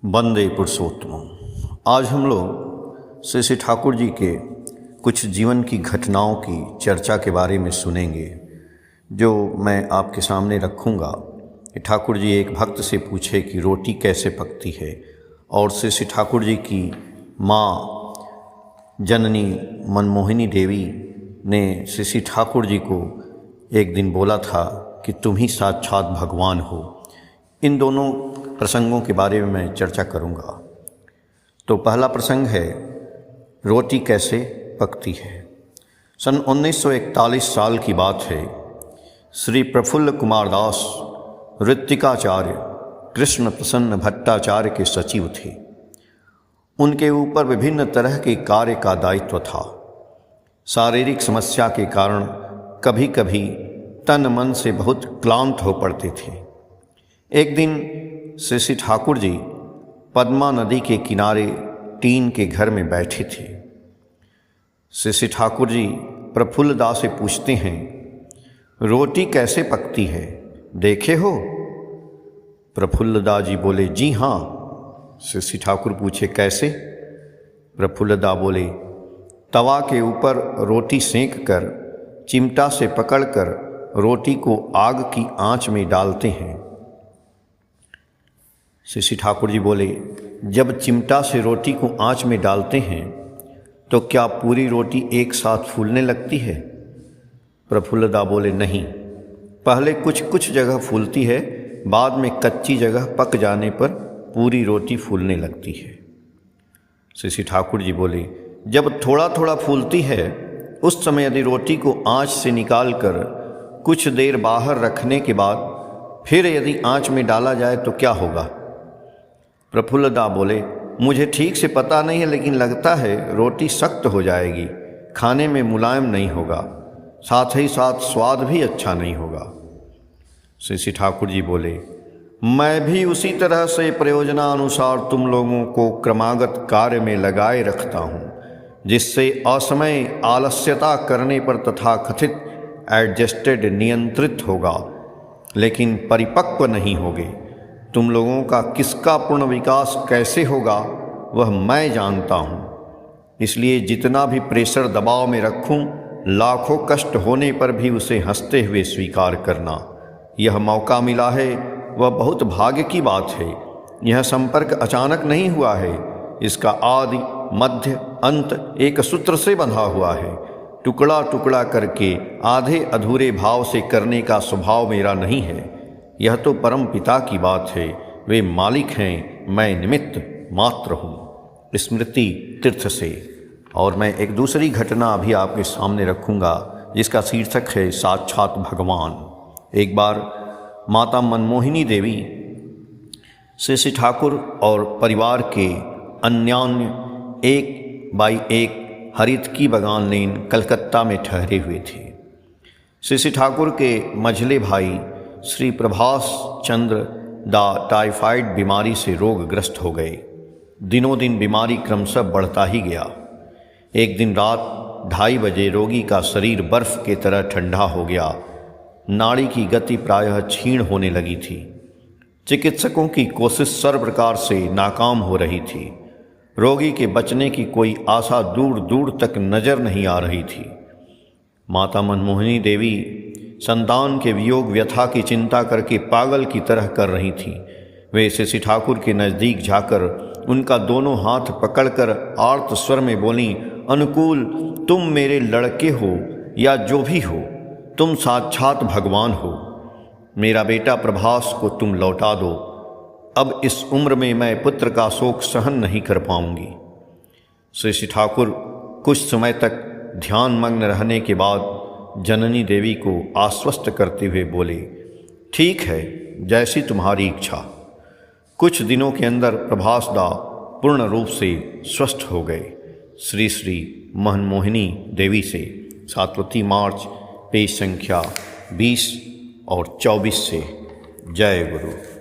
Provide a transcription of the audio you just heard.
वंदे पुरुषोत्तम। आज हम लोग श्री श्री ठाकुर जी के कुछ जीवन की घटनाओं की चर्चा के बारे में सुनेंगे, जो मैं आपके सामने रखूँगा। ठाकुर जी एक भक्त से पूछे कि रोटी कैसे पकती है, और श्री श्री ठाकुर जी की माँ जननी मनमोहिनी देवी ने श्री श्री ठाकुर जी को एक दिन बोला था कि तुम ही साक्षात भगवान हो। इन दोनों प्रसंगों के बारे में मैं चर्चा करूंगा। तो पहला प्रसंग है रोटी कैसे पकती है। सन 1941 साल की बात है। श्री प्रफुल्ल कुमार दास ऋत्विकाचार्य कृष्ण प्रसन्न भट्टाचार्य के सचिव थे। उनके ऊपर विभिन्न तरह के कार्य का दायित्व था। शारीरिक समस्या के कारण कभी कभी तन मन से बहुत क्लांत हो पड़ते थे। एक दिन श्री श्री ठाकुर जी पद्मा नदी के किनारे टीन के घर में बैठे थे। श्री श्री ठाकुर जी प्रफुल्लदा से पूछते हैं, रोटी कैसे पकती है, देखे हो? प्रफुल्लदा जी बोले, जी हाँ। श्री श्री ठाकुर पूछे, कैसे? प्रफुल्लदा बोले, तवा के ऊपर रोटी सेंक कर चिमटा से पकड़कर रोटी को आग की आंच में डालते हैं। श्री श्री ठाकुर जी बोले, जब चिमटा से रोटी को आंच में डालते हैं तो क्या पूरी रोटी एक साथ फूलने लगती है? प्रफुल्लदा बोले, नहीं, पहले कुछ कुछ जगह फूलती है, बाद में कच्ची जगह पक जाने पर पूरी रोटी फूलने लगती है। श्री श्री ठाकुर जी बोले, जब थोड़ा थोड़ा फूलती है उस समय यदि रोटी को आंच से निकाल कर कुछ देर बाहर रखने के बाद फिर यदि आंच में डाला जाए तो क्या होगा? प्रफुल्लदा बोले, मुझे ठीक से पता नहीं है, लेकिन लगता है रोटी सख्त हो जाएगी, खाने में मुलायम नहीं होगा, साथ ही साथ स्वाद भी अच्छा नहीं होगा। श्री श्री ठाकुर जी बोले, मैं भी उसी तरह से प्रयोजनानुसार तुम लोगों को क्रमागत कार्य में लगाए रखता हूँ, जिससे असमय आलस्यता करने पर तथा कथित एडजस्टेड नियंत्रित होगा, लेकिन परिपक्व नहीं होगे। तुम लोगों का किसका पूर्ण विकास कैसे होगा वह मैं जानता हूँ, इसलिए जितना भी प्रेशर दबाव में रखूँ, लाखों कष्ट होने पर भी उसे हंसते हुए स्वीकार करना। यह मौका मिला है वह बहुत भाग्य की बात है। यह संपर्क अचानक नहीं हुआ है, इसका आदि मध्य अंत एक सूत्र से बंधा हुआ है। टुकड़ा टुकड़ा करके आधे अधूरे भाव से करने का स्वभाव मेरा नहीं है। यह तो परम पिता की बात है, वे मालिक हैं, मैं निमित्त मात्र हूँ। स्मृति तीर्थ से। और मैं एक दूसरी घटना अभी आपके सामने रखूँगा, जिसका शीर्षक है साक्षात भगवान। एक बार माता मनमोहिनी देवी श्री श्री ठाकुर और परिवार के अन्यान्य एक बाई एक हरितकी बगान लेन कलकत्ता में ठहरे हुए थे। श्री श्री ठाकुर के मझले भाई श्री प्रभास चंद्र दा टाइफाइड बीमारी से रोगग्रस्त हो गए। दिनों दिन बीमारी क्रमशः बढ़ता ही गया। एक दिन रात 2:30 बजे रोगी का शरीर बर्फ के तरह ठंडा हो गया। नाड़ी की गति प्रायः क्षीण होने लगी थी। चिकित्सकों की कोशिश सर्व प्रकार से नाकाम हो रही थी। रोगी के बचने की कोई आशा दूर दूर तक नजर नहीं आ रही थी। माता मनमोहिनी देवी संतान के वियोग व्यथा की चिंता करके पागल की तरह कर रही थी। वे श्री श्री ठाकुर के नज़दीक जाकर उनका दोनों हाथ पकड़कर आर्त स्वर में बोली, अनुकूल, तुम मेरे लड़के हो या जो भी हो, तुम साक्षात भगवान हो। मेरा बेटा प्रभास को तुम लौटा दो। अब इस उम्र में मैं पुत्र का शोक सहन नहीं कर पाऊंगी। श्री श्री ठाकुर कुछ समय तक ध्यान मग्न रहने के बाद जननी देवी को आश्वस्त करते हुए बोले, ठीक है, जैसी तुम्हारी इच्छा। कुछ दिनों के अंदर प्रभासदा पूर्ण रूप से स्वस्थ हो गए। श्री श्री मनमोहिनी देवी से। सातवती मार्च, पेज संख्या 20 और 24 से। जय गुरु।